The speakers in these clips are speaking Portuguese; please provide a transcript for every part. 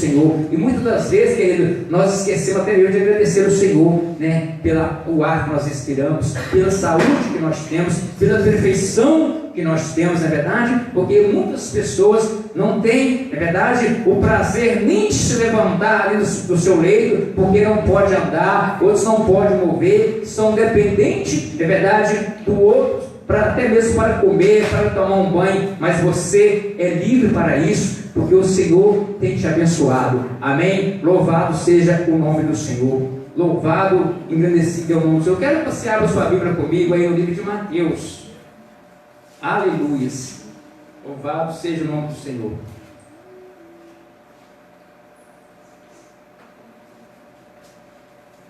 Senhor. E muitas das vezes, querido, nós esquecemos até mesmo de agradecer ao Senhor, né, pelo ar que nós respiramos, pela saúde que nós temos, pela perfeição que nós temos, na verdade, porque muitas pessoas não têm, na verdade, o prazer nem de se levantar ali do seu leito, porque não pode andar, outros não podem mover, são dependentes, na verdade, do outro, até mesmo para comer, para tomar um banho, mas você é livre para isso, porque o Senhor tem te abençoado, amém? Louvado seja o nome do Senhor, louvado, engrandecido é o nome do Senhor. Eu quero que você abra sua Bíblia comigo aí no livro de Mateus, aleluia, louvado seja o nome do Senhor.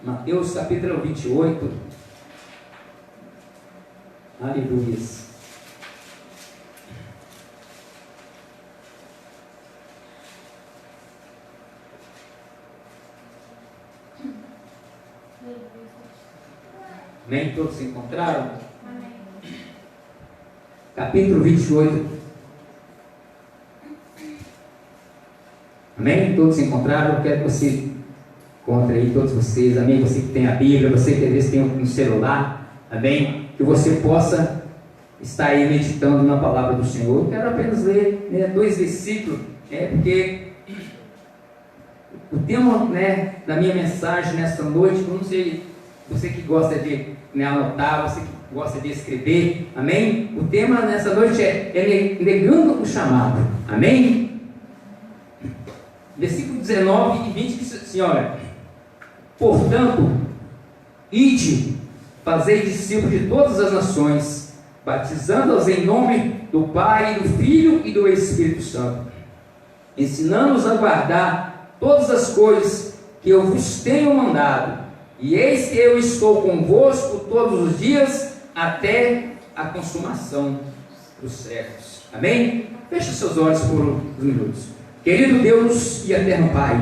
Mateus capítulo 28, aleluia. Nem todos se encontraram? Amém. Capítulo 28. Amém? Todos se encontraram? Eu quero que você encontre aí, todos vocês. Amém? Você que tem a Bíblia, você que às vezes tem um celular. Amém? Que você possa estar aí meditando na palavra do Senhor. Eu quero apenas ler, né, 2 versículos, porque o tema, né, da minha mensagem nesta noite, eu não sei, você que gosta de, né, anotar, você que gosta de escrever, amém? O tema nessa noite é negando o chamado, amém? Versículo 19 e 20 diz assim, olha: portanto, ide, fazei discípulos de todas as nações, batizando-os em nome do Pai, do Filho e do Espírito Santo, ensinando-os a guardar todas as coisas que eu vos tenho mandado, e eis que eu estou convosco todos os dias, até a consumação dos séculos. Amém? Feche seus olhos por uns minutos. Querido Deus e eterno Pai,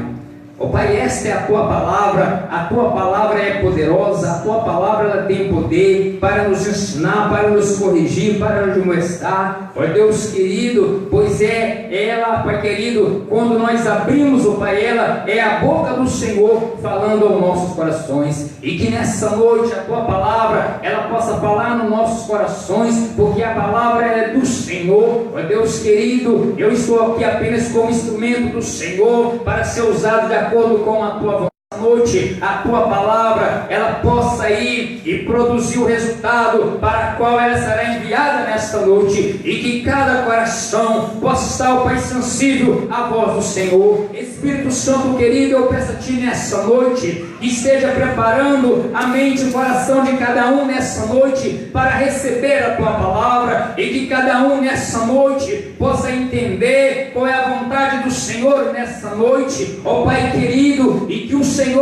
ó Pai, esta é a Tua palavra é poderosa, a Tua palavra ela tem poder para nos ensinar, para nos corrigir, para nos admoestar, ó Deus querido, pois ela, Pai querido, quando nós abrimos, ó Pai, ela é a boca do Senhor falando aos nossos corações, e que nessa noite a Tua palavra, ela possa falar nos nossos corações, porque a palavra é do Senhor, ó Deus querido, eu estou aqui apenas como instrumento do Senhor, para ser usado de acordo com a Tua vontade. Noite, a Tua palavra, ela possa ir e produzir o resultado para a qual ela será enviada nesta noite, e que cada coração possa estar, ó Pai, sensível à voz do Senhor. Espírito Santo querido, eu peço a Ti nessa noite, que esteja preparando a mente e o coração de cada um nessa noite, para receber a Tua palavra, e que cada um nessa noite possa entender qual é a vontade do Senhor nessa noite, ó Pai querido, e que o Senhor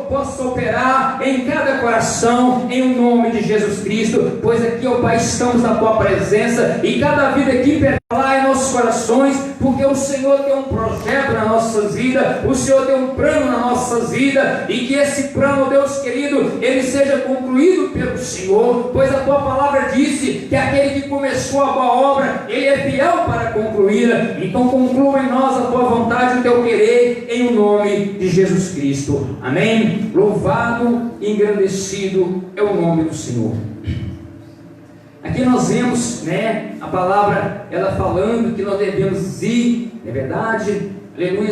possa operar em cada coração, em o nome de Jesus Cristo, pois aqui, ó Pai, estamos na Tua presença, e cada vida aqui lá em nossos corações, porque o Senhor tem um projeto nas nossas vidas, o Senhor tem um plano nas nossas vidas, e que esse plano, Deus querido, ele seja concluído pelo Senhor, pois a Tua palavra disse que aquele que começou a boa obra, ele é fiel para concluí-la. Então conclua em nós a Tua vontade e o Teu querer, em o nome de Jesus Cristo, amém? Louvado e engrandecido é o nome do Senhor. Aqui nós vemos, né, a palavra ela falando que nós devemos ir, é verdade, aleluia,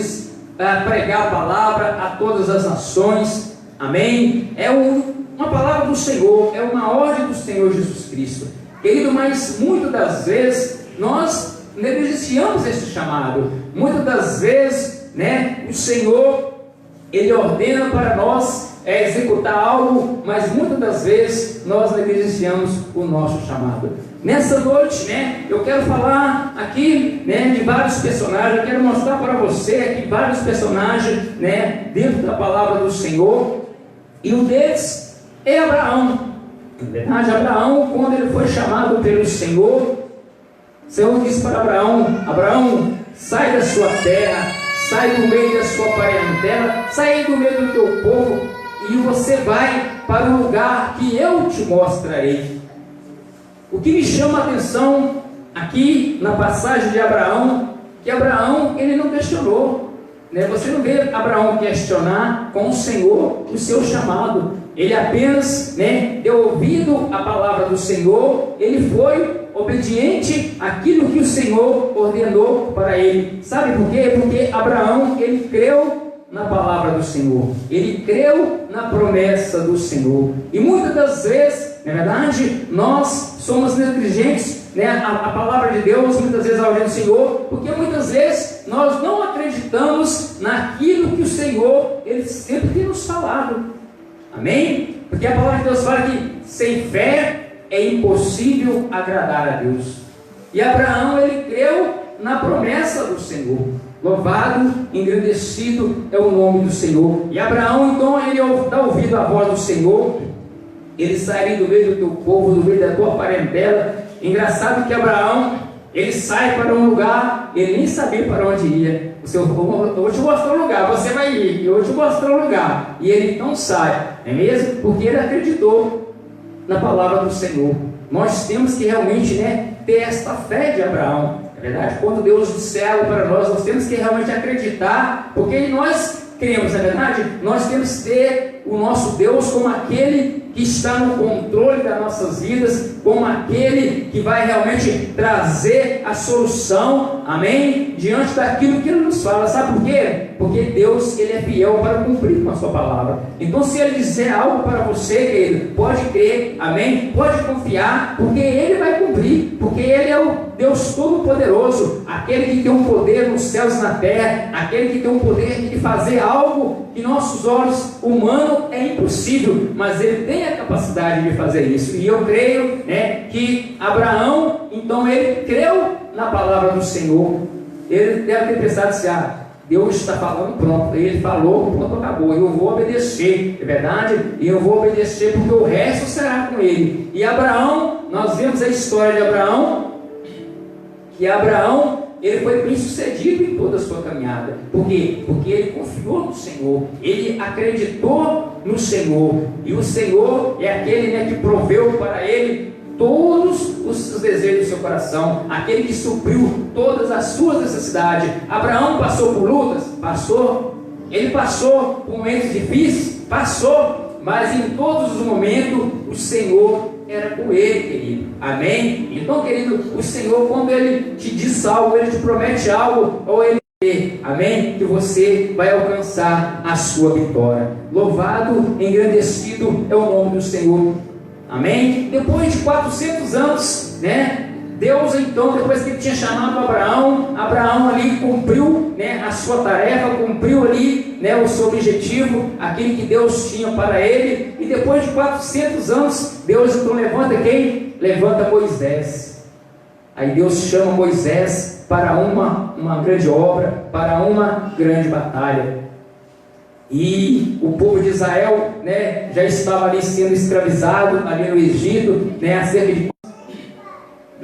pregar a palavra a todas as nações, amém? É uma palavra do Senhor, é uma ordem do Senhor Jesus Cristo, querido, mas muitas das vezes nós negligenciamos esse chamado. Muitas das vezes, né, o Senhor ele ordena para nós executar algo, mas muitas das vezes nós negligenciamos o nosso chamado. Nessa noite, né, eu quero falar aqui, né, de vários personagens. Eu quero mostrar para você aqui vários personagens, né, dentro da palavra do Senhor, e um deles é Abraão. Na verdade, Abraão, quando ele foi chamado pelo Senhor, o Senhor disse para Abraão: Abraão, sai da sua terra, sai do meio da sua parentela, sai do meio do teu povo, e você vai para o lugar que eu te mostrarei. O que me chama a atenção aqui na passagem de Abraão, que Abraão ele não questionou, né, você não vê Abraão questionar com o Senhor o seu chamado. Ele apenas, né, deu ouvido à palavra do Senhor, ele foi obediente àquilo que o Senhor ordenou para ele. Sabe por quê? Porque Abraão, ele creu na palavra do Senhor, ele creu na promessa do Senhor. E muitas das vezes, na verdade, nós somos negligentes, né, a palavra de Deus, muitas vezes a ordem do Senhor, porque muitas vezes nós não acreditamos naquilo que o Senhor, ele sempre tem nos falado. Amém? Porque a palavra de Deus fala que sem fé é impossível agradar a Deus. E Abraão, ele creu na promessa do Senhor. Louvado, engrandecido é o nome do Senhor. E Abraão, então, ele dá ouvido à voz do Senhor. Ele sai do meio do teu povo, do meio da tua parentela. Engraçado que Abraão, ele sai para um lugar, ele nem sabia para onde ia. Eu vou te mostrar um lugar, você vai ir, eu vou te mostrar um lugar. E ele não sai, não é mesmo? Porque ele acreditou na palavra do Senhor. Nós temos que realmente, né, ter esta fé de Abraão. É verdade? Quando Deus disser algo para nós temos que realmente acreditar, porque nós cremos, na verdade, nós temos que ter o nosso Deus como aquele que está no controle das nossas vidas, como aquele que vai realmente trazer a solução, amém? Diante daquilo que Ele nos fala. Sabe por quê? Porque Deus, Ele é fiel para cumprir com a sua palavra. Então, se Ele disser algo para você, querido, pode crer, amém? Pode confiar, porque Ele vai cumprir, porque Ele é o Deus Todo-Poderoso, aquele que tem um poder nos céus e na terra, aquele que tem um poder de fazer algo que nossos olhos humanos é impossível, mas Ele tem a capacidade de fazer isso. E eu creio, né, que Abraão, então, ele creu na palavra do Senhor. Ele deve ter pensado assim: Deus está falando, pronto, ele falou, pronto, acabou, eu vou obedecer, é verdade? E eu vou obedecer porque o resto será com ele. E Abraão, nós vemos a história de Abraão, que Abraão, ele foi bem sucedido em toda a sua caminhada. Por quê? Porque ele confiou no Senhor, ele acreditou no Senhor, e o Senhor é aquele, né, que proveu para ele todos os desejos do seu coração, aquele que supriu todas as suas necessidades. Abraão passou por lutas? Passou. Ele passou por momentos difíceis? Passou. Mas em todos os momentos o Senhor era com ele, querido. Amém? Então, querido, o Senhor, quando Ele te diz algo, Ele te promete algo, ou Ele amém? Que você vai alcançar a sua vitória. Louvado, engrandecido é o nome do Senhor. Amém? Depois de 400 anos, né? Deus, então, depois que Ele tinha chamado Abraão ali cumpriu, né, a sua tarefa, cumpriu ali, né, o seu objetivo, aquele que Deus tinha para ele. E depois de 400 anos, Deus então levanta quem? Levanta Moisés. Aí Deus chama Moisés para uma grande obra, para uma grande batalha. E o povo de Israel, né, já estava ali sendo escravizado ali no Egito, né, há cerca de...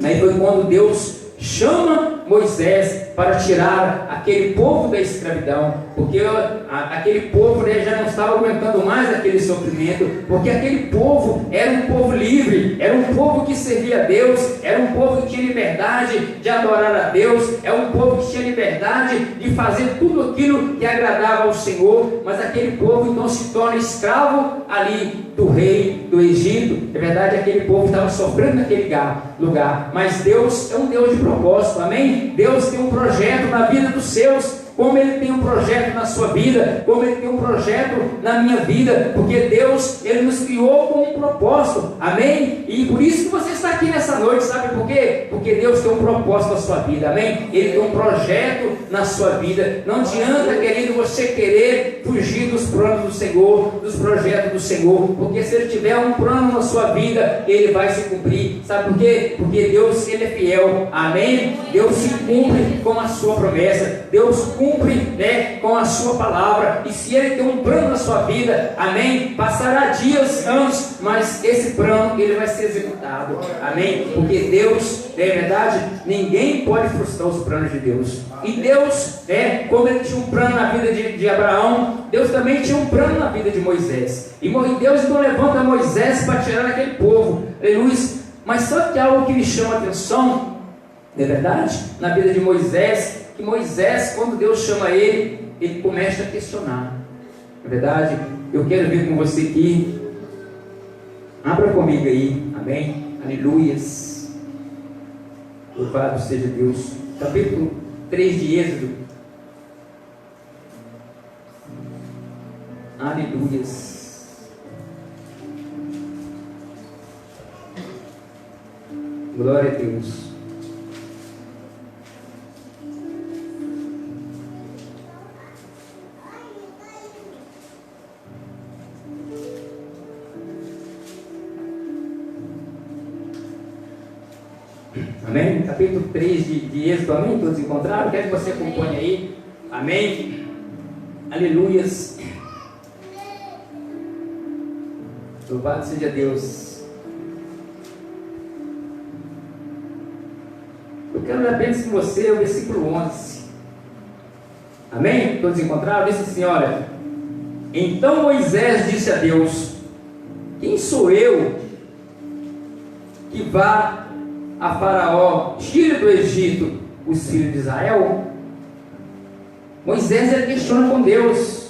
Aí foi quando Deus chama Moisés para tirar aquele povo da escravidão, porque aquele povo, né, já não estava aguentando mais aquele sofrimento, porque aquele povo era um povo livre, era um povo que servia a Deus, era um povo que tinha liberdade de adorar a Deus, era um povo que tinha liberdade de fazer tudo aquilo que agradava ao Senhor. Mas aquele povo então se torna escravo ali do rei do Egito. É verdade, aquele povo estava sofrendo naquele lugar, mas Deus é um Deus de propósito, amém? Deus tem um projeto na vida dos seus, como Ele tem um projeto na sua vida, como Ele tem um projeto na minha vida, porque Deus, Ele nos criou com um propósito, amém? E por isso que você está aqui nessa noite, sabe por quê? Porque Deus tem um propósito na sua vida, amém? Ele tem um projeto na sua vida. Não adianta, querido, você querer fugir dos planos do Senhor, dos projetos do Senhor, porque se Ele tiver um plano na sua vida, Ele vai se cumprir. Sabe por quê? Porque Deus, Ele é fiel, amém? Deus se cumpre com a sua promessa, Deus cumpre, né, com a sua palavra. E se Ele tem um plano na sua vida, amém, passará dias, anos, mas esse plano ele vai ser executado, amém? Porque Deus, é verdade, ninguém pode frustrar os planos de Deus. E Deus, como Ele tinha um plano na vida de Abraão, Deus também tinha um plano na vida de Moisés. E Deus então levanta Moisés para tirar aquele povo, aleluia. Mas só que algo que me chama a atenção, não é verdade, na vida de Moisés, que Moisés, quando Deus chama ele, ele começa a questionar. Na verdade, eu quero ver com você aqui. Abra comigo aí, amém? Aleluias. Louvado seja Deus. Capítulo 3 de Êxodo. Aleluias. Glória a Deus. Amém? Capítulo 3 de Êxodo, amém? Todos encontraram? Quero que você acompanhe aí. Amém? Aleluias. Louvado seja Deus. Eu quero ler apenas com você o versículo 11. Amém? Todos encontraram? Diz assim, olha. Então Moisés disse a Deus: quem sou eu que vá a Faraó, tire do Egito os filhos de Israel? Moisés questiona com Deus.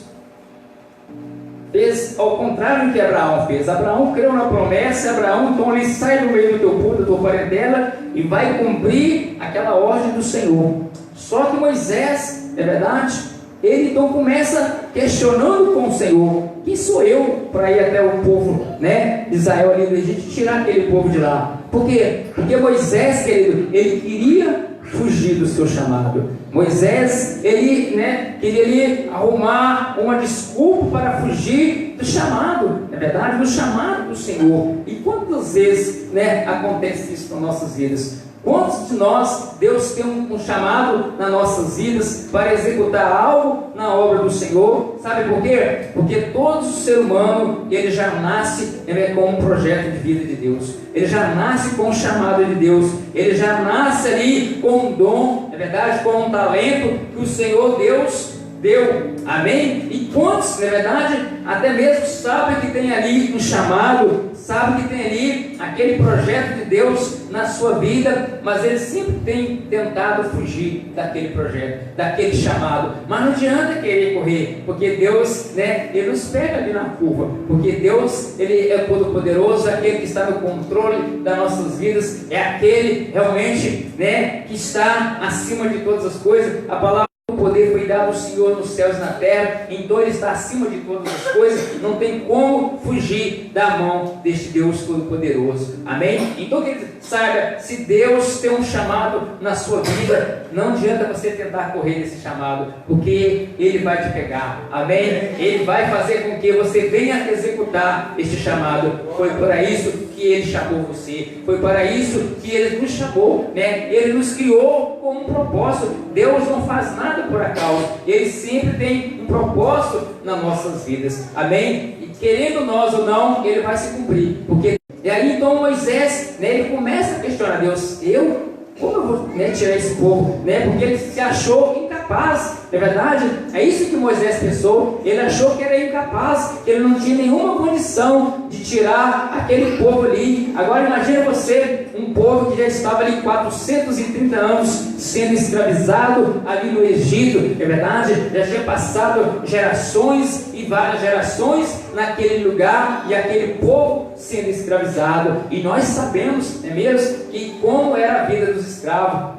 Fez ao contrário do que Abraão fez. Abraão creu na promessa. Abraão, então, ele sai do meio do teu povo, da tua parentela, e vai cumprir aquela ordem do Senhor. Só que Moisés, é verdade, ele então começa questionando com o Senhor: quem sou eu para ir até o povo, né, de Israel ali do Egito, tirar aquele povo de lá? Por quê? Porque Moisés, querido, ele queria fugir do seu chamado. Moisés, ele, queria ali arrumar uma desculpa para fugir do chamado, na verdade, do chamado do Senhor. E quantas vezes, acontece isso nas nossas vidas? Quantos de nós, Deus tem um chamado nas nossas vidas para executar algo na obra do Senhor? Sabe por quê? Porque todo ser humano, ele já nasce com um projeto de vida de Deus. Ele já nasce com um chamado de Deus. Ele já nasce ali com um dom, é verdade, com um talento que o Senhor Deus deu. Amém? E quantos, na verdade, até mesmo sabem que tem ali um chamado, sabem que tem ali aquele projeto de Deus na sua vida, mas eles sempre têm tentado fugir daquele projeto, daquele chamado. Mas não adianta querer correr, porque Deus, Ele nos pega ali na curva, porque Deus, Ele é todo-poderoso, aquele que está no controle das nossas vidas, é aquele realmente, que está acima de todas as coisas. A palavra: o poder foi dado ao Senhor nos céus e na terra, então Ele está acima de todas as coisas. Não tem como fugir da mão deste Deus Todo-Poderoso. Amém? Então, querido, saiba, se Deus tem um chamado na sua vida, não adianta você tentar correr desse chamado, porque Ele vai te pegar. Amém? Ele vai fazer com que você venha executar este chamado. Foi para isso que Ele chamou você. Foi para isso que Ele nos chamou, Ele nos criou com um propósito. Deus não faz nada por acaso. Ele sempre tem um propósito nas nossas vidas. Amém? E querendo nós ou não, Ele vai se cumprir. E aí então Moisés, ele começa a questionar Deus: como eu vou tirar esse povo? Porque ele se achou incapaz. Não é verdade? É isso que Moisés pensou. Ele achou que era incapaz, que ele não tinha nenhuma condição de tirar aquele povo ali. Agora imagine você, um povo que já estava ali 430 anos sendo escravizado ali no Egito. É verdade? Já tinha passado gerações e várias gerações naquele lugar, e aquele povo sendo escravizado. E nós sabemos, não é mesmo, que como era a vida dos escravos,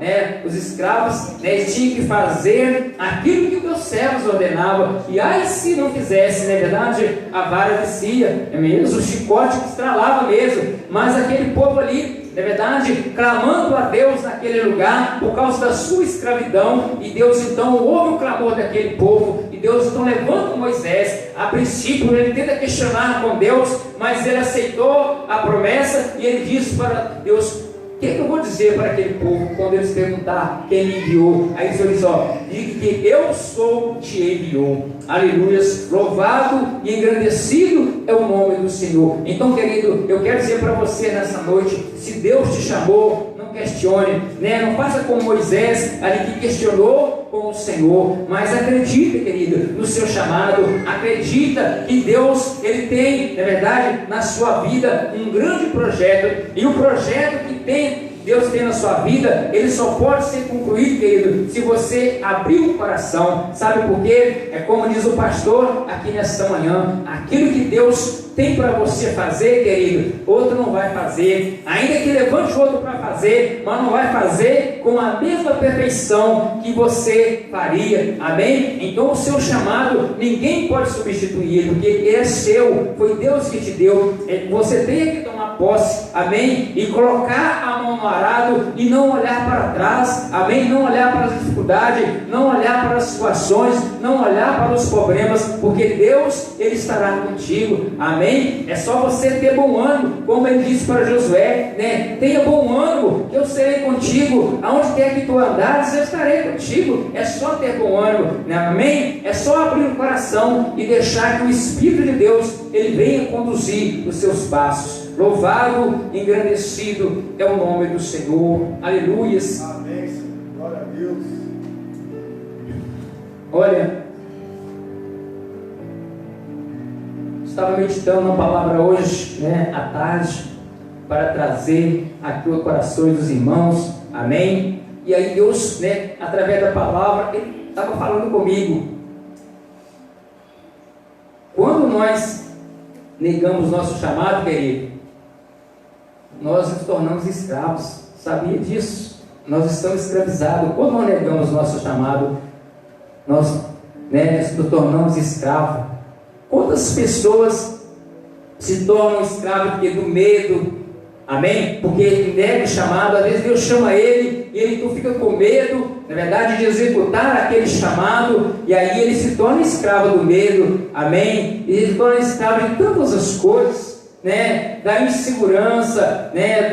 os escravos, tinham que fazer aquilo que os seus servos ordenavam, e aí se não fizesse, não é verdade, a vara descia, é mesmo, o chicote estralava mesmo. Mas aquele povo ali, na verdade, clamando a Deus naquele lugar, por causa da sua escravidão, e Deus então ouve o clamor daquele povo, e Deus então levanta Moisés. A princípio ele tenta questionar com Deus, mas ele aceitou a promessa, e ele disse para Deus: o que eu vou dizer para aquele povo quando eles perguntar quem me enviou? Aí Deus diz: diga que eu sou, te enviou. Aleluias, louvado e engrandecido é o nome do Senhor. Então, querido, eu quero dizer para você nessa noite: se Deus te chamou, não questione, não faça como Moisés, ali que questionou com o Senhor, mas acredita, querido, no seu chamado. Acredita que Deus, Ele tem, na verdade, na sua vida um grande projeto, e o projeto que tem Deus tem na sua vida, ele só pode ser concluído, querido, se você abrir o coração. Sabe por quê? É como diz o pastor aqui nesta manhã: aquilo que Deus tem para você fazer, querido, outro não vai fazer. Ainda que levante outro para fazer, mas não vai fazer com a mesma perfeição que você faria. Amém? Então o seu chamado ninguém pode substituir, porque ele é seu, foi Deus que te deu. Você tem que tomar posse, amém? E colocar a mão no arado e não olhar para trás, amém? Não olhar para as dificuldades, não olhar para as situações, não olhar para os problemas, porque Deus, ele estará contigo, amém? É só você ter bom ânimo, como ele disse para Josué, né? Tenha bom ânimo, que eu serei contigo, aonde quer que tu andares, eu estarei contigo. É só ter bom ânimo, né? Amém? É só abrir o coração e deixar que o Espírito de Deus, ele venha conduzir os seus passos. Louvado, engrandecido é o nome do Senhor. Aleluias. Amém, Senhor. Glória a Deus. Olha, estava meditando na palavra hoje, né, à tarde, para trazer aqui o coração dos irmãos, amém? E aí Deus, né, através da palavra, ele estava falando comigo. Quando nós negamos nosso chamado, querido, nós nos tornamos escravos. Sabia disso? Nós estamos escravizados. Quando nós negamos nosso chamado, nós, né, nos tornamos escravos. Quantas pessoas se tornam escravos porque do medo, amém? Porque ele nega o chamado. Às vezes Deus chama ele e ele então fica com medo, na verdade, de executar aquele chamado, e aí ele se torna escravo do medo, amém? E ele se torna escravo de tantas as coisas, né? Da insegurança, né?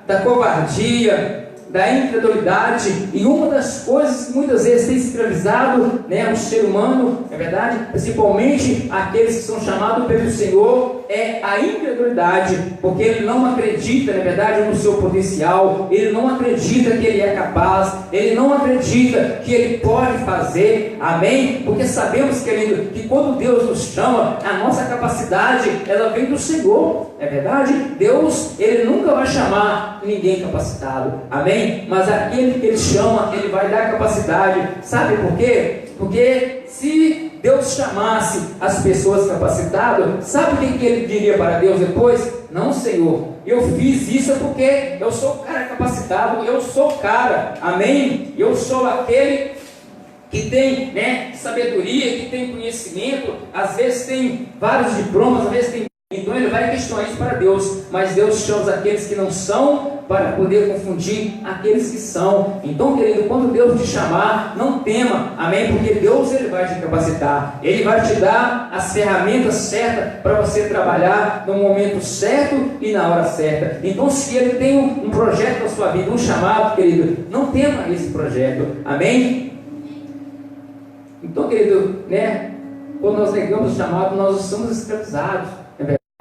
Da covardia, da incredulidade. E uma das coisas que muitas vezes tem escravizado, né, o ser humano, é verdade, principalmente aqueles que são chamados pelo Senhor, é a incredulidade, porque ele não acredita, na verdade, no seu potencial, ele não acredita que ele é capaz, ele não acredita que ele pode fazer, amém? Porque sabemos, querido, que quando Deus nos chama, a nossa capacidade, ela vem do Senhor, é verdade? Deus, ele nunca vai chamar ninguém capacitado, amém? Mas aquele que ele chama, ele vai dar capacidade. Sabe por quê? Porque se Deus chamasse as pessoas capacitadas, sabe o que ele diria para Deus depois? Não, Senhor, eu fiz isso porque eu sou o cara capacitado, eu sou o cara, amém? Eu sou aquele que tem, né, sabedoria, que tem conhecimento, às vezes tem vários diplomas, às vezes tem. Então ele vai questionar isso para Deus, mas Deus chama aqueles que não são para poder confundir aqueles que são. Então, querido, quando Deus te chamar, não tema, amém? Porque Deus, ele vai te capacitar, ele vai te dar as ferramentas certas para você trabalhar no momento certo e na hora certa. Então, se ele tem um projeto na sua vida, um chamado, querido, não tema esse projeto, amém? Então, querido, né, quando nós negamos o chamado, nós somos escravizados.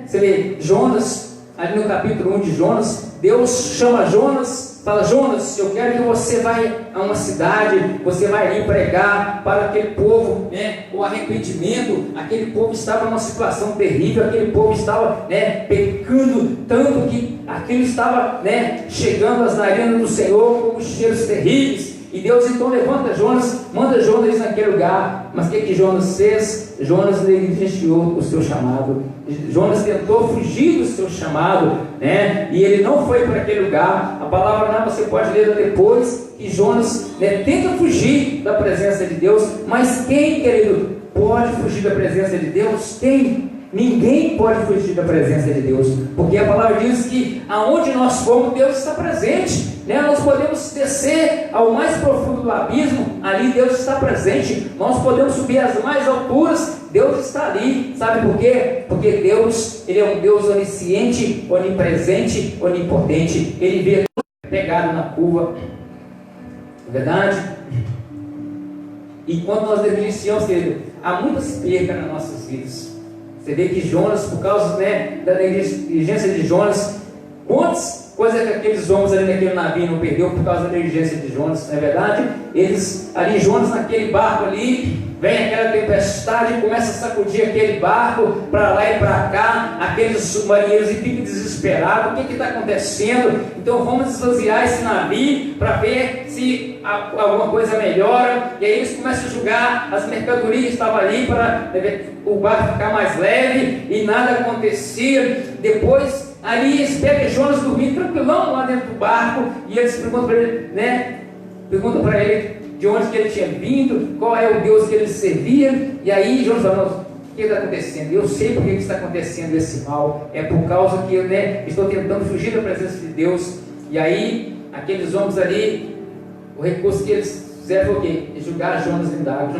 Você vê Jonas, ali no capítulo 1 de Jonas, Deus chama Jonas, fala: Jonas, eu quero que você vá a uma cidade, você vai ali pregar para aquele povo, né, o arrependimento. Aquele povo estava numa situação terrível, aquele povo estava, né, pecando tanto que aquilo estava, né, chegando às narinas do Senhor como cheiros terríveis. E Deus então levanta Jonas, manda Jonas naquele lugar. Mas o que Jonas fez? Jonas negligenciou o seu chamado. Jonas tentou fugir do seu chamado, né? E ele não foi para aquele lugar. A palavra não, você pode ler depois, que Jonas, né, tenta fugir da presença de Deus. Mas quem, querido, pode fugir da presença de Deus? Quem? Ninguém pode fugir da presença de Deus, porque a palavra diz que aonde nós formos, Deus está presente, né? Nós podemos descer ao mais profundo do abismo, ali Deus está presente. Nós podemos subir às mais alturas, Deus está ali. Sabe por quê? Porque Deus, ele é um Deus onisciente, onipresente, onipotente. Ele vê tudo pegado na curva, é verdade? E quando nós negligenciamos, querido, há muitas percas nas nossas vidas. Você vê que Jonas, por causa, né, da negligência de Jonas, quantos coisa que aqueles homens ali naquele navio não perdeu por causa da negligência de Jonas, não é verdade? Eles, ali Jonas naquele barco ali, vem aquela tempestade e começa a sacudir aquele barco para lá e para cá, aqueles marinheiros e ficam desesperados, o que está acontecendo? Então vamos esvaziar esse navio para ver se alguma coisa melhora, e aí eles começam a jogar as mercadorias que estavam ali para o barco ficar mais leve, e nada acontecia. Depois ali eles pegam Jonas dormindo tranquilão lá dentro do barco, e eles perguntam para ele, perguntam para ele de onde que ele tinha vindo, qual é o Deus que ele servia, e aí Jonas fala, o que está acontecendo? Eu sei por que está acontecendo esse mal, é por causa que eu estou tentando fugir da presença de Deus. E aí aqueles homens ali, o recurso que eles fizeram foi o quê? Jogar Jonas dentro da água.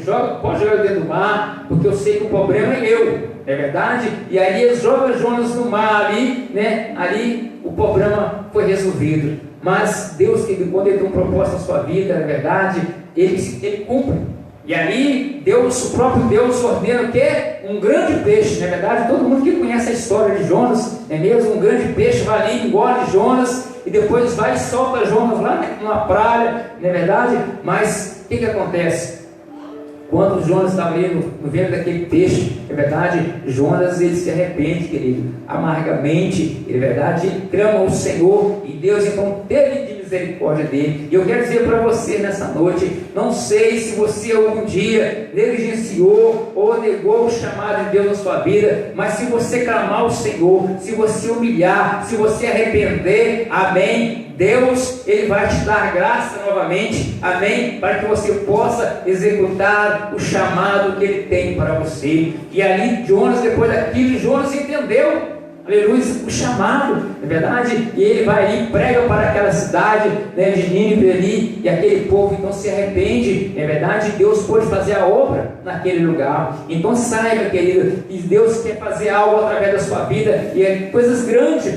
Jonas, pode jogar dentro do mar, porque eu sei que o problema é meu, é verdade? E aí eles jogam Jonas no mar ali, ali o problema foi resolvido. Mas Deus, quando Ele tem um propósito na sua vida, é verdade, Ele cumpre. E aí, o próprio Deus ordena o quê? Um grande peixe, não é verdade? Todo mundo que conhece a história de Jonas, é mesmo? Um grande peixe vai ali, engole Jonas, e depois vai e solta Jonas lá numa praia, não é verdade? Mas o que acontece? Quando Jonas estava ali no ventre daquele peixe, é verdade, Jonas ele se arrepende, querido, amargamente, é verdade, ele clama ao Senhor, e Deus então teve de misericórdia dele. E eu quero dizer para você nessa noite, não sei se você algum dia negligenciou ou negou o chamado de Deus na sua vida, mas se você clamar ao Senhor, se você humilhar, se você arrepender, amém, Deus, Ele vai te dar graça novamente, amém, para que você possa executar o chamado que Ele tem para você. E ali Jonas, depois daquilo, Jonas entendeu, aleluia, o chamado, é verdade? E ele vai ali, prega para aquela cidade, de Nínive ali, e aquele povo então se arrepende, é verdade? Deus pode fazer a obra naquele lugar. Então saiba, querido, que Deus quer fazer algo através da sua vida, e é coisas grandes,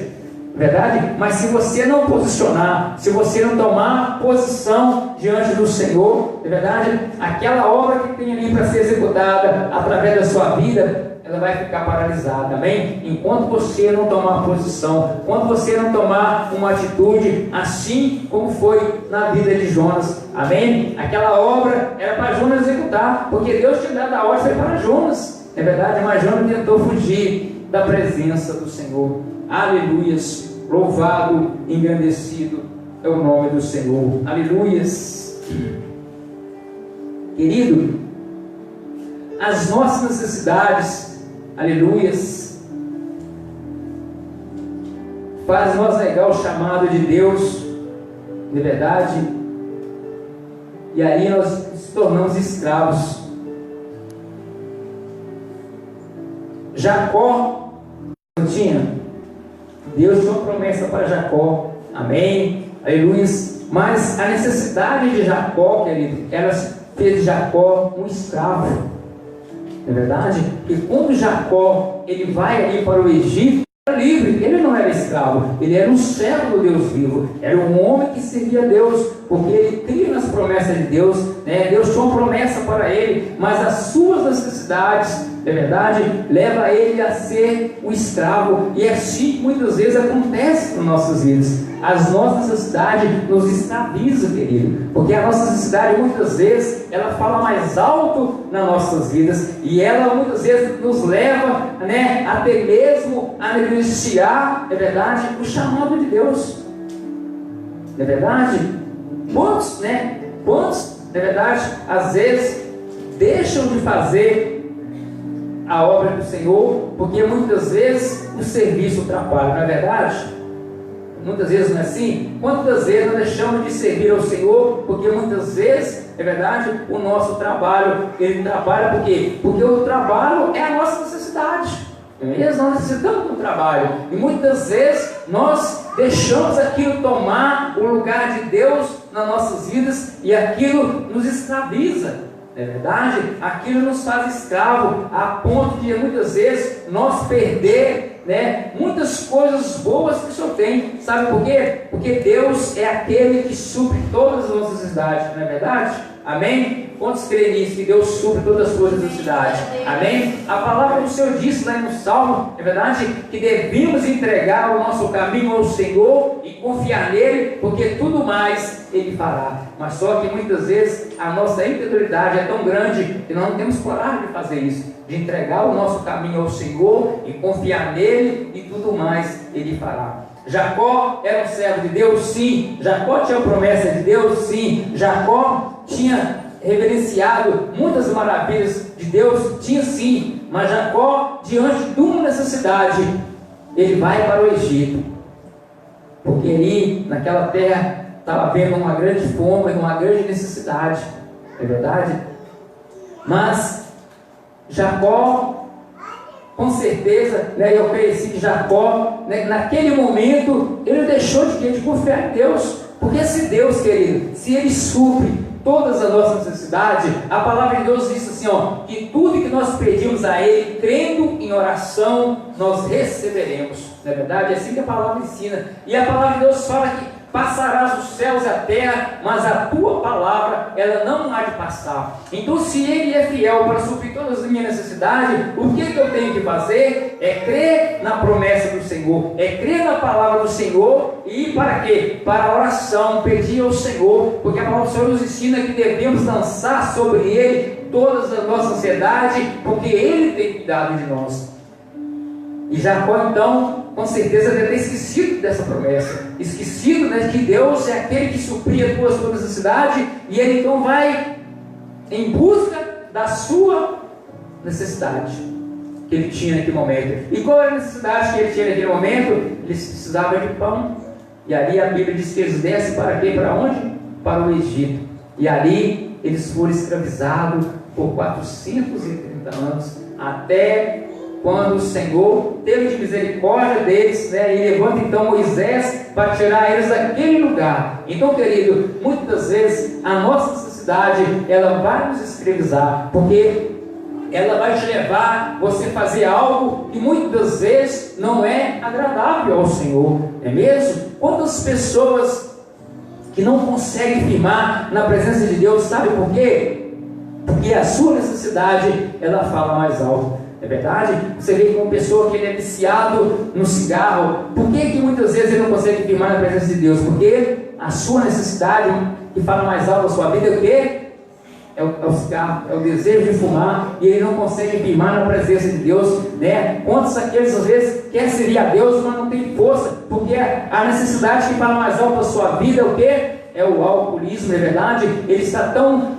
verdade? Mas se você não posicionar, se você não tomar posição diante do Senhor, é verdade? Aquela obra que tem ali para ser executada através da sua vida, ela vai ficar paralisada, amém? Enquanto você não tomar posição, quando você não tomar uma atitude, assim como foi na vida de Jonas, amém? Aquela obra era para Jonas executar, porque Deus tinha dado a ordem para Jonas, é verdade? Mas Jonas tentou fugir da presença do Senhor. Aleluias, louvado, engrandecido é o nome do Senhor, aleluias. Querido, as nossas necessidades, aleluias, faz nós negar o chamado de Deus, de verdade, e aí nós nos tornamos escravos. Jacó tinha, Deus tinha uma promessa para Jacó, amém, aleluia, mas a necessidade de Jacó, querido, ela fez de Jacó um escravo, não é verdade? E quando Jacó ele vai ali para o Egito, ele era livre, ele não era escravo, ele era um servo do Deus vivo, era um homem que servia a Deus, porque ele cria nas promessas de Deus, Deus tinha uma promessa para ele, mas as suas necessidades, é verdade, leva ele a ser um escravo, e assim muitas vezes acontece nas nossas vidas. As nossas necessidades nos escravizam, querido, porque a nossa necessidade muitas vezes ela fala mais alto nas nossas vidas, e ela muitas vezes nos leva, até mesmo a negligenciar, é verdade, o chamado de Deus, é verdade. Quantos, é verdade, às vezes deixam de fazer a obra do Senhor, porque muitas vezes o serviço atrapalha, não é verdade? Muitas vezes não é assim? Quantas vezes nós deixamos de servir ao Senhor, porque muitas vezes, é verdade, o nosso trabalho, ele trabalha por quê? Porque o trabalho é a nossa necessidade, não é mesmo? Nós necessitamos do trabalho, e muitas vezes nós deixamos aquilo tomar o lugar de Deus nas nossas vidas, e aquilo nos escraviza. É verdade? Aquilo nos faz escravo, a ponto de muitas vezes nós perder, muitas coisas boas que o Senhor tem. Sabe por quê? Porque Deus é aquele que supre todas as nossas necessidades, não é verdade? Amém? Quantos creem nisso? Que Deus supre todas as suas necessidades. Amém? A palavra do Senhor disse lá no Salmo, é verdade? Que devemos entregar o nosso caminho ao Senhor e confiar nele, porque tudo mais Ele fará. Mas só que muitas vezes a nossa incredulidade é tão grande que nós não temos coragem de fazer isso, de entregar o nosso caminho ao Senhor e confiar nele, e tudo mais Ele fará. Jacó era um servo de Deus? Sim. Jacó tinha promessa de Deus? Sim. Jacó tinha reverenciado muitas maravilhas de Deus? Tinha, sim. Mas Jacó, diante de uma necessidade, ele vai para o Egito, porque ali naquela terra estava havendo uma grande fome, uma grande necessidade, é verdade? Mas Jacó, com certeza, eu conheci que Jacó, naquele momento, ele deixou de confiar em Deus, porque se Deus, querido, se Ele supre todas as nossas necessidades, a palavra de Deus diz assim, que tudo que nós pedimos a Ele, crendo em oração, nós receberemos, não é verdade? É assim que a palavra ensina, e a palavra de Deus fala que passarás os céus e a terra, mas a tua palavra, ela não há de passar. Então, se Ele é fiel para suprir todas as minhas necessidades, o que eu tenho que fazer? É crer na promessa do Senhor, é crer na palavra do Senhor, e para quê? Para a oração, pedir ao Senhor, porque a palavra do Senhor nos ensina que devemos lançar sobre Ele todas as nossas ansiedades, porque Ele tem cuidado de nós. E Jacó, então, com certeza deve ter esquecido dessa promessa, esquecido, que Deus é aquele que supria a sua necessidade, e ele então vai em busca da sua necessidade que ele tinha naquele momento. E qual era a necessidade que ele tinha naquele momento? Ele precisava de pão, e ali a Bíblia diz que eles descem para quê? Para onde? Para o Egito, e ali eles foram escravizados por 430 anos, até quando o Senhor teve de misericórdia deles, e levanta então Moisés para tirar eles daquele lugar. Então, querido, muitas vezes a nossa necessidade, ela vai nos escravizar, porque ela vai te levar você a fazer algo que muitas vezes não é agradável ao Senhor, não é mesmo? Quantas pessoas que não conseguem firmar na presença de Deus, sabe por quê? Porque a sua necessidade, ela fala mais alto. É verdade? Você vê que uma pessoa que ele é viciado no cigarro, por que muitas vezes ele não consegue firmar na presença de Deus? Porque a sua necessidade que fala mais alto na sua vida é o quê? É o cigarro, é o desejo de fumar, e ele não consegue firmar na presença de Deus, Quantos aqueles às vezes quer servir a Deus, mas não tem força, porque a necessidade que fala mais alto na sua vida é o quê? É o alcoolismo, não é verdade? Ele está tão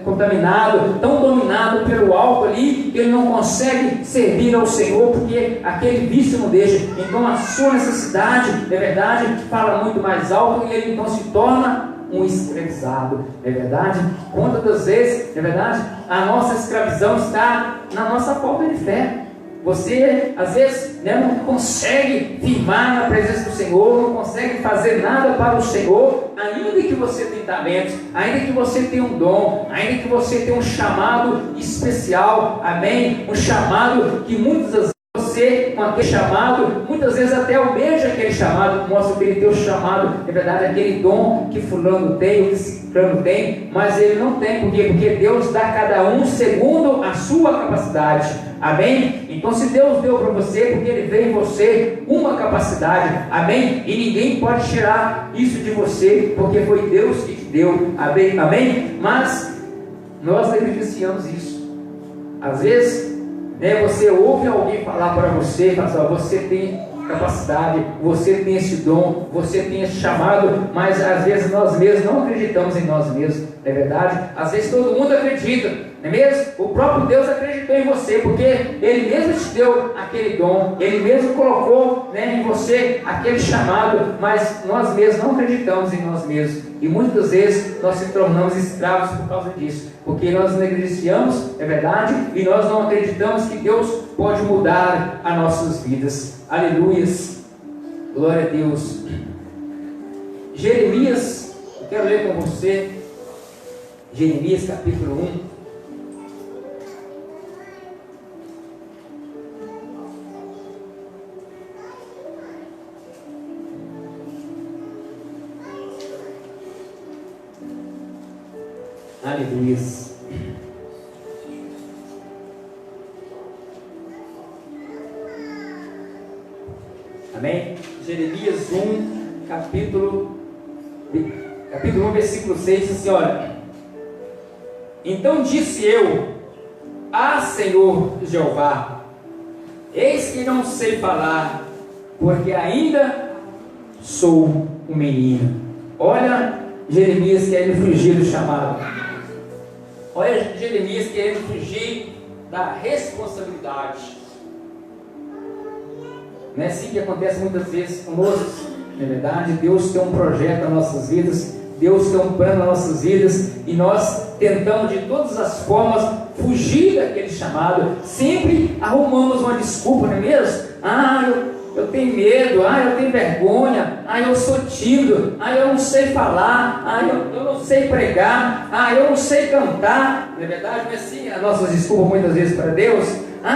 contaminado, tão dominado pelo álcool ali, que ele não consegue servir ao Senhor, porque aquele vício não deixa. Então a sua necessidade, não é verdade, fala muito mais alto, e ele então se torna um escravizado, não é verdade? Quantas das vezes, não é verdade, a nossa escravidão está na nossa falta de fé. Você, às vezes, não consegue firmar na presença do Senhor, não consegue fazer nada para o Senhor, ainda que você tenha talentos, ainda que você tenha um dom, ainda que você tenha um chamado especial, amém? Um chamado que muitas vezes você, com aquele chamado, muitas vezes até almeja aquele chamado, mostra que ele tem o chamado, é verdade, aquele dom que fulano tem, ou que ciclano tem, mas ele não tem, por quê? Porque Deus dá a cada um segundo a sua capacidade, amém? Então se Deus deu para você, porque Ele veio em você uma capacidade, amém? E ninguém pode tirar isso de você, porque foi Deus que te deu, amém? Amém? Mas nós negligenciamos isso. Às vezes, você ouve alguém falar para você, fala assim, você tem capacidade, você tem esse dom, você tem esse chamado, mas às vezes nós mesmos não acreditamos em nós mesmos, não é verdade? Às vezes todo mundo acredita, não é mesmo? O próprio Deus acreditou em você, porque Ele mesmo te deu aquele dom, Ele mesmo colocou em você aquele chamado, mas nós mesmos não acreditamos em nós mesmos, e muitas vezes nós se tornamos escravos por causa disso, porque nós negligenciamos, é verdade, e nós não acreditamos que Deus pode mudar as nossas vidas. Aleluias, glória a Deus. Jeremias, eu quero ler com você Jeremias capítulo 1. Aleluia. Amém? Jeremias 1, capítulo 1, versículo 6, diz assim, olha: então disse eu, Senhor Jeová, eis que não sei falar, porque ainda sou um menino. Olha Jeremias querendo fugir do chamado. Olha Jeremias querendo fugir da responsabilidade. Não é assim que acontece muitas vezes conosco? Na verdade, Deus tem um projeto nas nossas vidas, Deus tem um plano nas nossas vidas, e nós tentamos de todas as formas fugir daquele chamado. Sempre arrumamos uma desculpa, não é mesmo? Eu tenho medo, eu tenho vergonha, eu sou tímido, eu não sei falar, eu não sei pregar, eu não sei cantar. Na verdade, não é assim as nossas desculpas muitas vezes para Deus?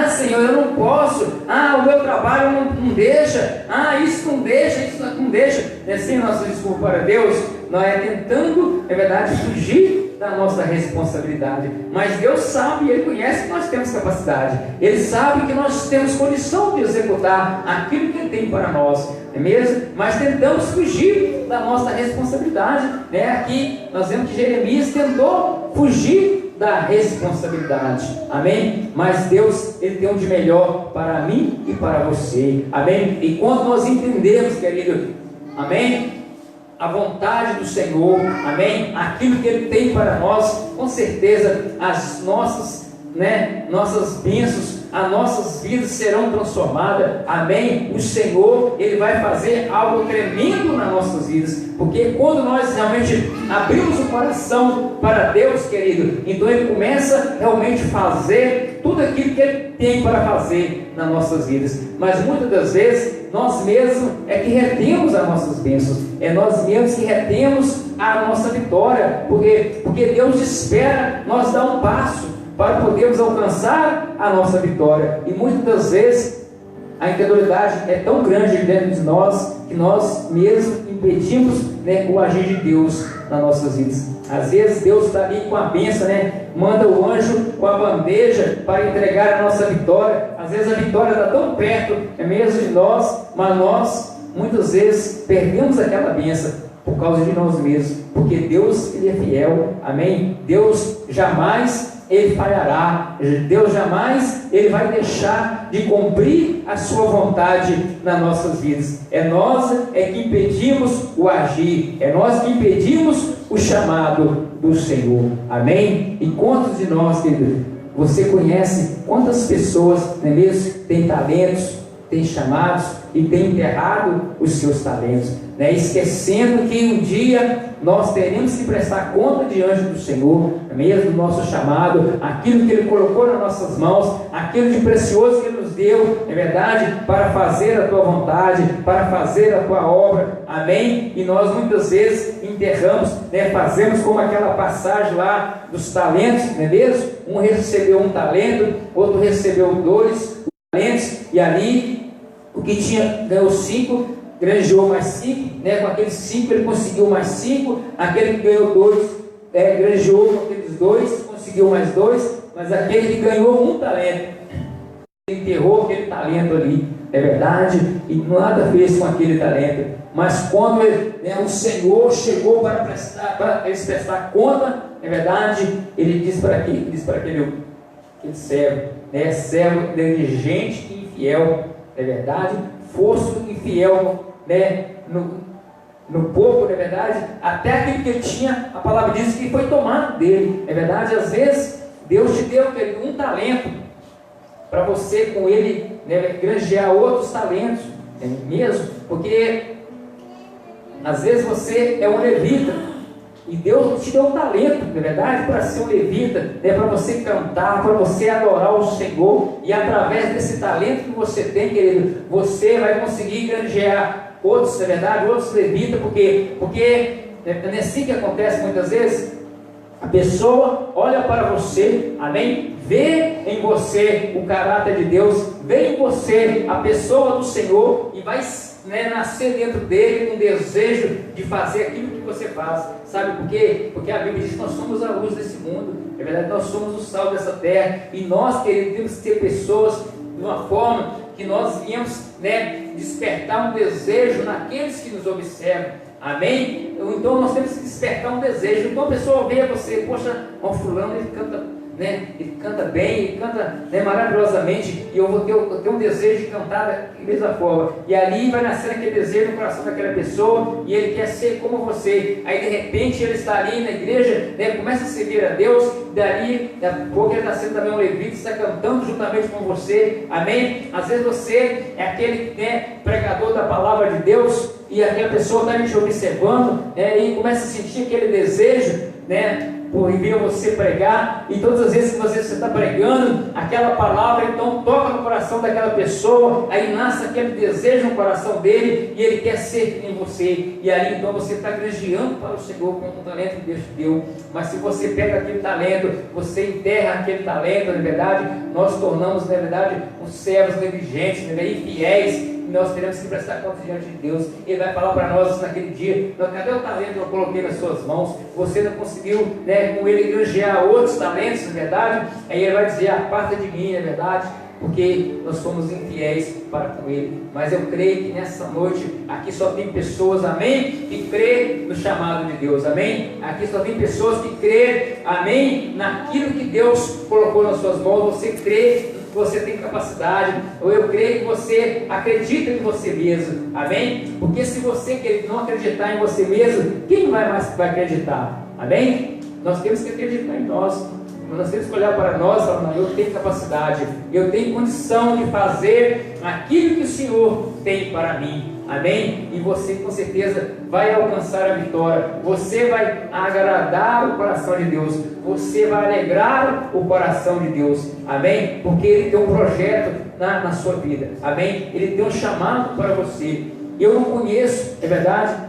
Senhor, eu não posso, o meu trabalho não deixa, isso não deixa, isso não deixa. Não é assim a nossa desculpa para Deus? Nós tentando, na verdade, fugir da nossa responsabilidade. Mas Deus sabe, Ele conhece que nós temos capacidade. Ele sabe que nós temos condição de executar aquilo que Ele tem para nós, não é mesmo? Mas tentamos fugir da nossa responsabilidade, né? Aqui nós vemos que Jeremias tentou fugir da responsabilidade, amém? Mas Deus, Ele tem um de melhor para mim e para você, amém? E quando nós entendemos, querido, amém, a vontade do Senhor, amém, aquilo que Ele tem para nós, com certeza as nossas bênçãos, as nossas vidas serão transformadas, amém? O Senhor, Ele vai fazer algo tremendo nas nossas vidas, porque quando nós realmente abrimos o coração para Deus, querido, então Ele começa realmente a fazer tudo aquilo que Ele tem para fazer nas nossas vidas. Mas muitas das vezes nós mesmos é que retemos as nossas bênçãos, é nós mesmos que retemos a nossa vitória, porque Deus espera nós dar um passo para podermos alcançar a nossa vitória. E muitas das vezes a incredulidade é tão grande dentro de nós que nós mesmos impedimos, o agir de Deus nas nossas vidas. Às vezes Deus está ali com a bênção, manda o anjo com a bandeja para entregar a nossa vitória. Às vezes a vitória está tão perto, mesmo de nós, mas nós muitas vezes perdemos aquela bênção por causa de nós mesmos, porque Deus, Ele é fiel, amém? Deus jamais Ele falhará, Deus jamais Ele vai deixar de cumprir a sua vontade nas nossas vidas. É nós que impedimos o agir, é nós que impedimos o chamado do Senhor, amém? E quantos de nós, querido, você conhece quantas pessoas, não é mesmo, têm talentos, têm chamados e têm enterrado os seus talentos, esquecendo que um dia nós teremos que prestar conta diante do Senhor, mesmo do nosso chamado, aquilo que Ele colocou nas nossas mãos, aquilo de precioso que Ele nos deu, é verdade, para fazer a Tua vontade, para fazer a Tua obra, amém? E nós muitas vezes enterramos, fazemos como aquela passagem lá dos talentos, não é mesmo? Um recebeu um talento, outro recebeu 2 talentos, e ali o que tinha ganhou 5, granjeou mais 5, com aqueles 5 ele conseguiu mais 5, aquele que ganhou 2, granjeou com aqueles 2, conseguiu mais 2, mas aquele que ganhou um talento, ele enterrou aquele talento ali, é verdade, e nada fez com aquele talento. Mas quando o Senhor chegou para eles prestar conta, é verdade, Ele disse para aquele servo, servo negligente e infiel, é verdade, fosse infiel, no pouco, é verdade, até aquilo que ele tinha, a palavra diz que foi tomado dele, é verdade. Às vezes Deus te deu um talento para você com ele granjear outros talentos, é mesmo? Porque às vezes você é um levita e Deus te deu um talento, na verdade, para ser um levita, para você cantar, para você adorar o Senhor, e através desse talento que você tem, querido, você vai conseguir granjear outros, na verdade, outros levitas, porque é assim que acontece muitas vezes. A pessoa olha para você, amém? Vê em você o caráter de Deus, vê em você a pessoa do Senhor, e vai né, nascer dentro dele um desejo de fazer aquilo que você faz. Sabe por quê? Porque a Bíblia diz que nós somos a luz desse mundo. É verdade, nós somos o sal dessa terra. E nós, queridos, temos que ter pessoas de uma forma que nós viemos, né, despertar um desejo naqueles que nos observam. Amém? Então nós temos que despertar um desejo. Então a pessoa vê você, poxa, o fulano, ele canta, né? Ele canta bem, ele canta, né, maravilhosamente, e eu vou ter um desejo de cantar da mesma forma. E ali vai nascer aquele desejo no coração daquela pessoa, e ele quer ser como você. Aí de repente ele está ali na igreja, né, começa a servir a Deus, dali a pouco ele está sendo também um levita, está cantando juntamente com você. Amém? Às vezes você é aquele, né, pregador da palavra de Deus, e aquela pessoa está te observando, né, e começa a sentir aquele desejo, né, por vir você pregar. E todas as vezes que você está pregando aquela palavra, então toca no coração daquela pessoa, aí nasce aquele desejo no coração dele, e ele quer ser em você, e aí então você está granjeando para o Senhor com um talento que Deus te deu. Mas se você pega aquele talento, você enterra aquele talento, na verdade, nós tornamos, na verdade, os servos negligentes, infiéis. Nós teremos que prestar conta diante de Deus. Ele vai falar para nós naquele dia: cadê o talento que eu coloquei nas suas mãos? Você não conseguiu, né, com ele granjear outros talentos, na verdade. Aí ele vai dizer: aparta de mim, na verdade, porque nós somos infiéis para com ele. Mas eu creio que nessa noite aqui só tem pessoas, amém, que crê no chamado de Deus, amém. Aqui só tem pessoas que crê, amém, naquilo que Deus colocou nas suas mãos. Você crê, você tem capacidade, ou eu creio que você acredita em você mesmo, amém? Porque se você, querido, não acreditar em você mesmo, quem vai acreditar, amém? Nós temos que acreditar em nós. Nós temos que olhar para nós e falar: não, eu tenho capacidade, eu tenho condição de fazer aquilo que o Senhor tem para mim, amém? E você com certeza vai alcançar a vitória, você vai agradar o coração de Deus, você vai alegrar o coração de Deus, amém? Porque Ele tem um projeto na sua vida, amém? Ele tem um chamado para você. Eu não conheço, é verdade,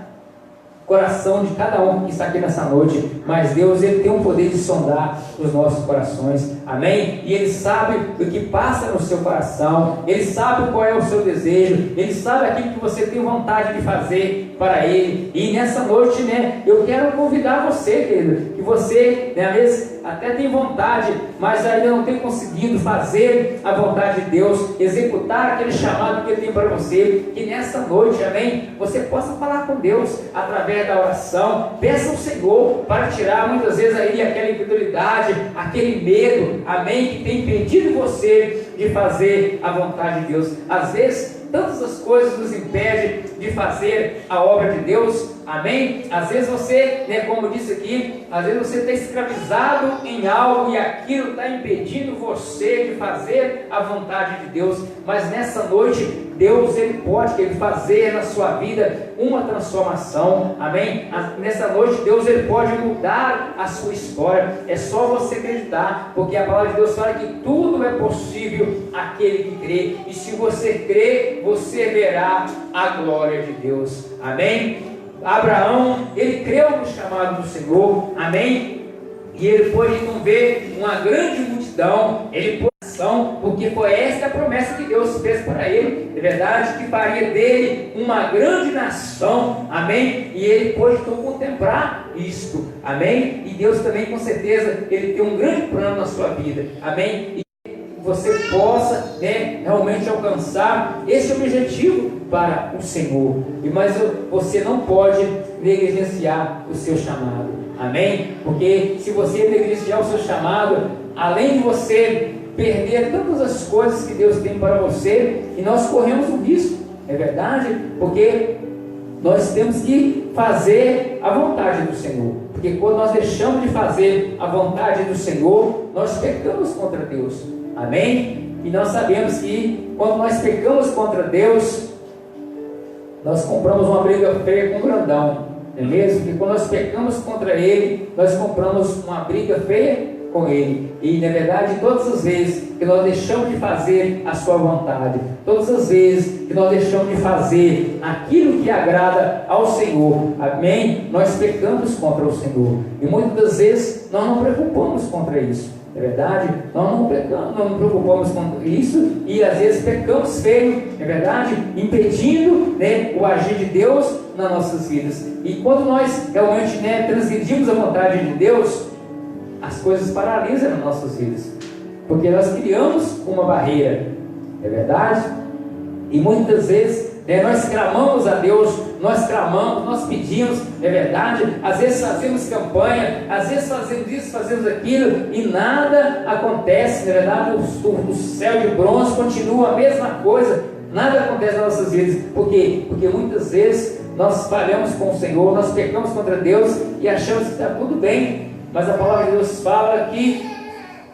coração de cada um que está aqui nessa noite, mas Deus, Ele tem um poder de sondar os nossos corações, amém? E Ele sabe o que passa no seu coração, Ele sabe qual é o seu desejo, Ele sabe aquilo que você tem vontade de fazer para Ele. E nessa noite, né, eu quero convidar você, querido, que você, né, às vezes até tem vontade, mas ainda não tem conseguido fazer a vontade de Deus, executar aquele chamado que Ele tem para você, que nessa noite, amém, você possa falar com Deus através da oração. Peça ao Senhor para tirar muitas vezes aí aquela incredulidade, aquele medo, amém, que tem impedido você de fazer a vontade de Deus. Às vezes tantas as coisas nos impedem de fazer a obra de Deus, amém? Às vezes você, né, como eu disse aqui, às vezes você está escravizado em algo e aquilo está impedindo você de fazer a vontade de Deus. Mas nessa noite, Deus, Ele pode fazer na sua vida uma transformação, amém? Nessa noite, Deus, Ele pode mudar a sua história. É só você acreditar, porque a palavra de Deus fala que tudo é possível àquele que crê, e se você crê, você verá a glória de Deus, amém? Abraão, ele creu no chamado do Senhor, amém? E ele pôde então ver uma grande multidão, ele pôde ação, porque foi esta a promessa que Deus fez para ele, de verdade, que faria dele uma grande nação, amém? E ele pôde então contemplar isto, amém? E Deus também, com certeza, Ele tem um grande plano na sua vida, amém? E você possa, né, realmente alcançar esse objetivo para o Senhor. Mas você não pode negligenciar o seu chamado, amém? Porque se você negligenciar o seu chamado, além de você perder todas as coisas que Deus tem para você, e nós corremos um risco, é verdade? Porque nós temos que fazer a vontade do Senhor. Porque quando nós deixamos de fazer a vontade do Senhor, nós pecamos contra Deus, amém? E nós sabemos que quando nós pecamos contra Deus, nós compramos uma briga feia com o grandão, não é mesmo? Porque quando nós pecamos contra Ele, nós compramos uma briga feia com Ele. E na verdade, todas as vezes que nós deixamos de fazer a sua vontade, todas as vezes que nós deixamos de fazer aquilo que agrada ao Senhor, amém? Nós pecamos contra o Senhor. E muitas das vezes nós não preocupamos contra isso, é verdade? Nós não pecamos, não nos preocupamos com isso e às vezes pecamos feio, é verdade? Impedindo, né, o agir de Deus nas nossas vidas. E quando nós realmente, né, transgredimos a vontade de Deus, as coisas paralisam nas nossas vidas, porque nós criamos uma barreira, é verdade? E muitas vezes, né, nós clamamos a Deus, nós clamamos, nós pedimos, é verdade? Às vezes fazemos campanha, às vezes fazemos isso, fazemos aquilo e nada acontece, na verdade? O céu de bronze continua a mesma coisa, nada acontece nas nossas vidas. Por quê? Porque muitas vezes nós falhamos com o Senhor, nós pecamos contra Deus e achamos que está tudo bem, mas a palavra de Deus fala que,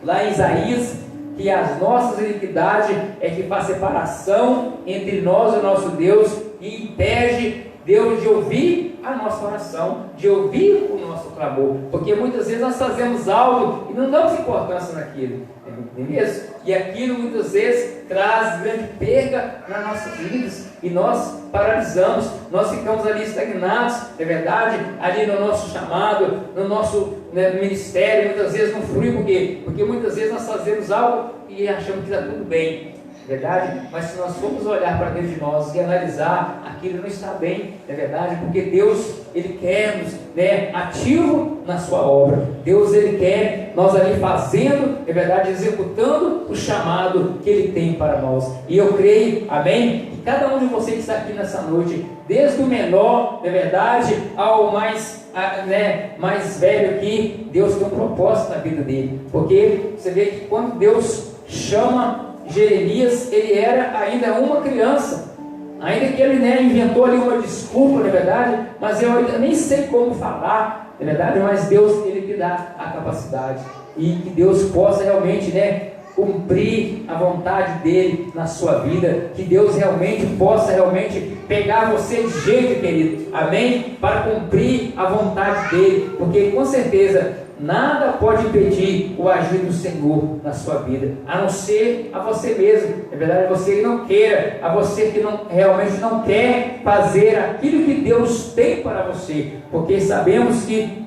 lá em Isaías, que as nossas iniquidades é que faz separação entre nós e o nosso Deus e impede Deus de ouvir a nossa oração, de ouvir o nosso clamor, porque muitas vezes nós fazemos algo e não damos importância naquilo, é mesmo? E aquilo muitas vezes traz grande perda nas nossas vidas e nós paralisamos, nós ficamos ali estagnados, é verdade? Ali no nosso chamado, no nosso, né, ministério, muitas vezes não flui, por quê? Porque muitas vezes nós fazemos algo e achamos que está tudo bem, verdade? Mas se nós formos olhar para dentro de nós e analisar, aquilo não está bem, é verdade? Porque Deus, Ele quer nos, né, ativo na sua obra. Deus, Ele quer nós ali fazendo, é verdade, executando o chamado que Ele tem para nós. E eu creio, amém? Que cada um de vocês que está aqui nessa noite, desde o menor, é verdade, ao mais, né, mais velho aqui, Deus tem um propósito na vida dele. Porque você vê que quando Deus chama Jeremias, ele era ainda uma criança, ainda que ele, né, inventou ali uma desculpa, na verdade, mas eu ainda nem sei como falar, na verdade, mas Deus, Ele te dá a capacidade, e que Deus possa realmente, né, cumprir a vontade dEle na sua vida, que Deus realmente possa realmente pegar você de jeito, querido, amém? Para cumprir a vontade dEle, porque com certeza nada pode impedir o agir do Senhor na sua vida, a não ser a você mesmo, é verdade, você que não queira, a você que não, realmente não quer fazer aquilo que Deus tem para você, porque sabemos que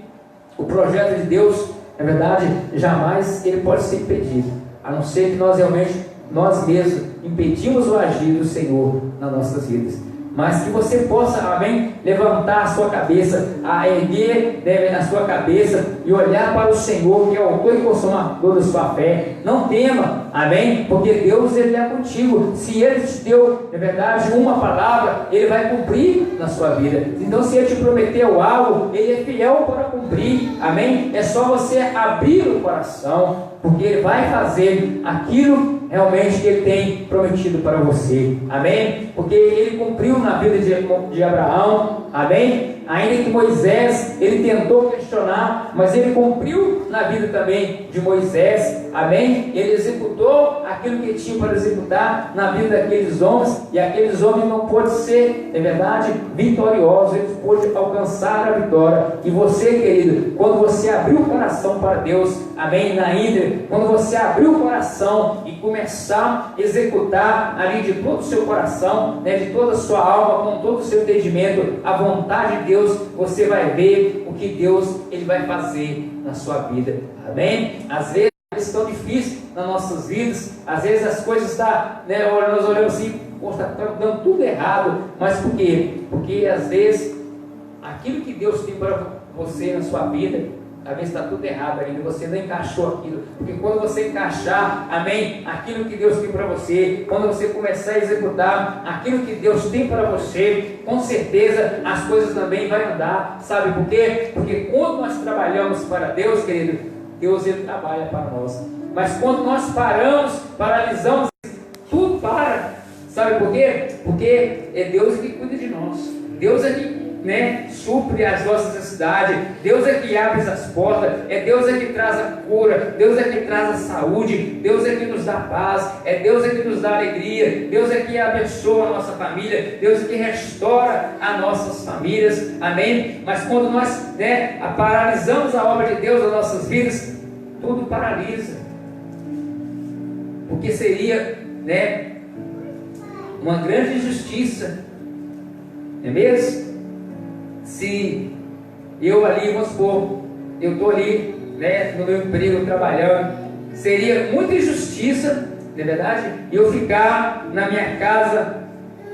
o projeto de Deus, é verdade, jamais ele pode ser impedido, a não ser que nós realmente, nós mesmos, impedimos o agir do Senhor nas nossas vidas. Mas que você possa, amém, levantar a sua cabeça, a erguer, né, a sua cabeça e olhar para o Senhor, que é o autor e consumador da sua fé. Não tema, amém, porque Deus, Ele é contigo. Se Ele te deu, na verdade, uma palavra, Ele vai cumprir na sua vida. Então, se Ele te prometeu algo, Ele é fiel para cumprir, amém. É só você abrir o coração, porque Ele vai fazer aquilo realmente que Ele tem prometido para você, amém? Porque Ele cumpriu na vida de Abraão, amém? Ainda que Moisés, ele tentou questionar, mas ele cumpriu na vida também de Moisés, amém? Ele executou aquilo que tinha para executar na vida daqueles homens, e aqueles homens não pôde ser, é verdade, vitoriosos, eles pôde alcançar a vitória. E você, querido, quando você abriu o coração para Deus, amém, na íntegra, quando você abriu o coração e começar a executar ali de todo o seu coração, né, de toda a sua alma, com todo o seu entendimento, a vontade de Deus, você vai ver o que Deus, Ele vai fazer na sua vida, amém? Às vezes estão difíceis nas nossas vidas, às vezes as coisas estão, né, nós olhamos assim, está dando tudo errado, mas por quê? Porque às vezes aquilo que Deus tem para você na sua vida, às vezes está tudo errado ainda, você não encaixou aquilo, porque quando você encaixar, amém, aquilo que Deus tem para você, quando você começar a executar aquilo que Deus tem para você, com certeza as coisas também vão andar, sabe por quê? Porque quando nós trabalhamos para Deus, querido, Deus, Ele trabalha para nós, mas quando nós paralisamos, tudo para, sabe por quê? Porque é Deus que cuida de nós, Deus é que, né, supre as nossas necessidades, Deus é que abre as portas, é Deus é que traz a cura, Deus é que traz a saúde, Deus é que nos dá paz, é Deus é que nos dá alegria, Deus é que abençoa a nossa família, Deus é que restaura as nossas famílias, amém? Mas quando nós, né, paralisamos a obra de Deus nas nossas vidas, tudo paralisa, porque seria, né, uma grande injustiça, não é mesmo? Se eu ali, vamos supor, eu estou ali, né, no meu emprego trabalhando, seria muita injustiça, não é verdade? Eu ficar na minha casa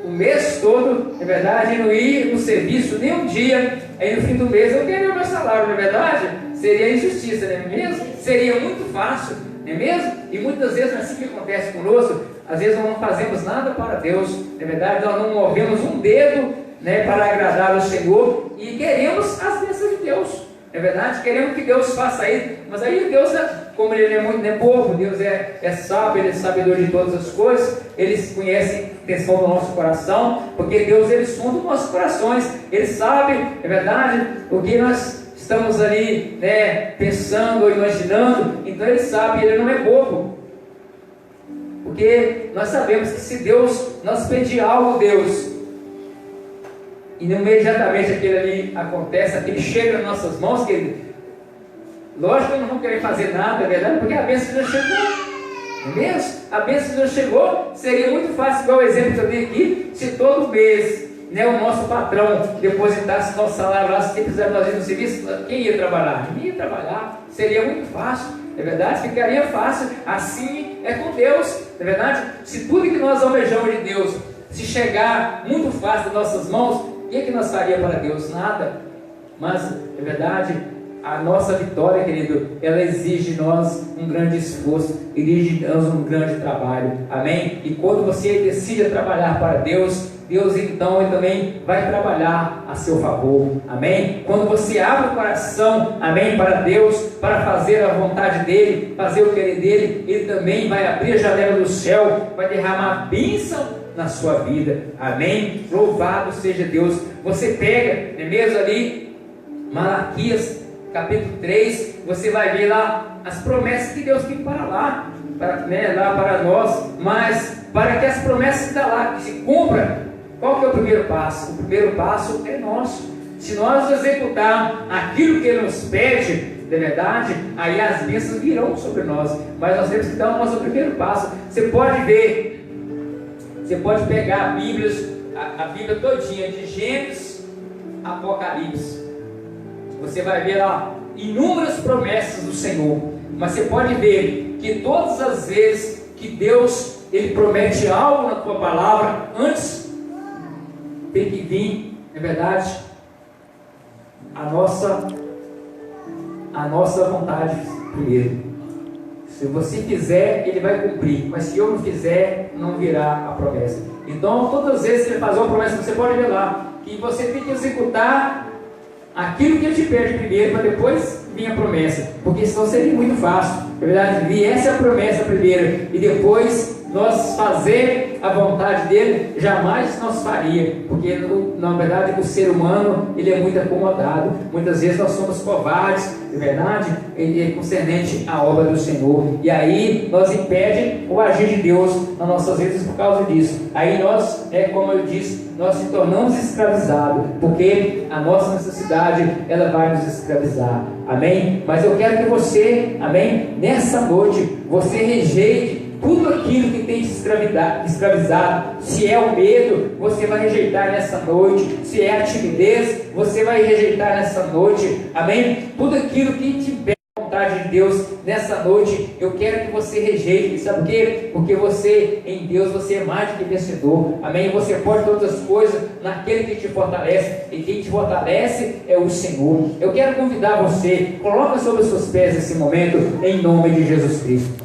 o mês todo, não é verdade? E não ir no serviço nem um dia, aí no fim do mês eu queria o meu salário, não é verdade? Seria injustiça, não é mesmo? Seria muito fácil, não é mesmo? E muitas vezes é assim que acontece conosco. Às vezes nós não fazemos nada para Deus, não é verdade? Nós não movemos um dedo, né, para agradar ao Senhor e queremos as bênçãos de Deus. É verdade? Queremos que Deus faça isso, mas aí Deus, como Ele é muito bobo, Deus é sábio, Ele é sabedor de todas as coisas, Ele conhece a intenção do nosso coração, porque Deus, Ele sonda os nossos corações, Ele sabe, é verdade, o que nós estamos ali, né, pensando ou imaginando, então Ele sabe, Ele não é bobo, porque nós sabemos que se Deus, nós pedir algo, Deus, e imediatamente aquilo ali acontece, aquilo chega nas nossas mãos, querido. Lógico que eu não vou querer fazer nada, é verdade? Porque a bênção já chegou, não é mesmo? A bênção já chegou, seria muito fácil, igual o exemplo que eu dei aqui, se todo mês, né, o nosso patrão depositasse nosso salário lá, se precisar fazer no serviço, quem ia trabalhar? Ninguém ia trabalhar, seria muito fácil, é verdade? Ficaria fácil, assim é com Deus, é verdade? Se tudo que nós almejamos de Deus, se chegar muito fácil das nossas mãos, o que nós faríamos para Deus? Nada. Mas, é verdade, a nossa vitória, querido, ela exige de nós um grande esforço, exige de nós um grande trabalho. Amém? E quando você decide trabalhar para Deus, Deus então Ele também vai trabalhar a seu favor. Amém? Quando você abre o coração, amém, para Deus, para fazer a vontade dEle, fazer o querer dEle, Ele também vai abrir a janela do céu, vai derramar bênção na sua vida, amém? Louvado seja Deus. Você pega, não é mesmo, ali Malaquias capítulo 3, você vai ver lá as promessas que Deus tem para lá, lá para nós, mas para que as promessas que estão lá, que se cumpram, qual que é o primeiro passo? O primeiro passo é nosso. Se nós executarmos aquilo que Ele nos pede, de verdade, aí as bênçãos virão sobre nós, mas nós temos que dar o nosso primeiro passo. Você pode ver, você pode pegar a Bíblia todinha, de Gênesis a Apocalipse. Você vai ver lá inúmeras promessas do Senhor. Mas você pode ver que todas as vezes que Deus Ele promete algo na tua palavra, antes tem que vir, é verdade, a nossa vontade primeiro. Se você fizer, Ele vai cumprir, mas se eu não fizer, não virá a promessa. Então, todas as vezes que Ele faz uma promessa, você pode ver lá, que você tem que executar aquilo que Ele te pede primeiro, para depois vir a promessa, porque senão seria muito fácil, na verdade, viesse a promessa primeiro, e depois nós fazer a vontade dEle, jamais nós faria, porque na verdade o ser humano, ele é muito acomodado, muitas vezes nós somos covardes, é verdade, é concernente à obra do Senhor, e aí nós impede o agir de Deus nas nossas vidas por causa disso. Aí nós, como eu disse, nós se tornamos escravizados, porque a nossa necessidade, ela vai nos escravizar, amém? Mas eu quero que você, amém, nessa noite, você rejeite tudo aquilo que tem te escravizado. Se é o medo, você vai rejeitar nessa noite. Se é a timidez, você vai rejeitar nessa noite, amém? Tudo aquilo que te impede a vontade de Deus nessa noite, eu quero que você rejeite. Sabe por quê? Porque você, em Deus, você é mais do que vencedor, amém? Você pode todas as coisas naquele que te fortalece, e quem te fortalece é o Senhor. Eu quero convidar você, coloca sobre os seus pés nesse momento, em nome de Jesus Cristo.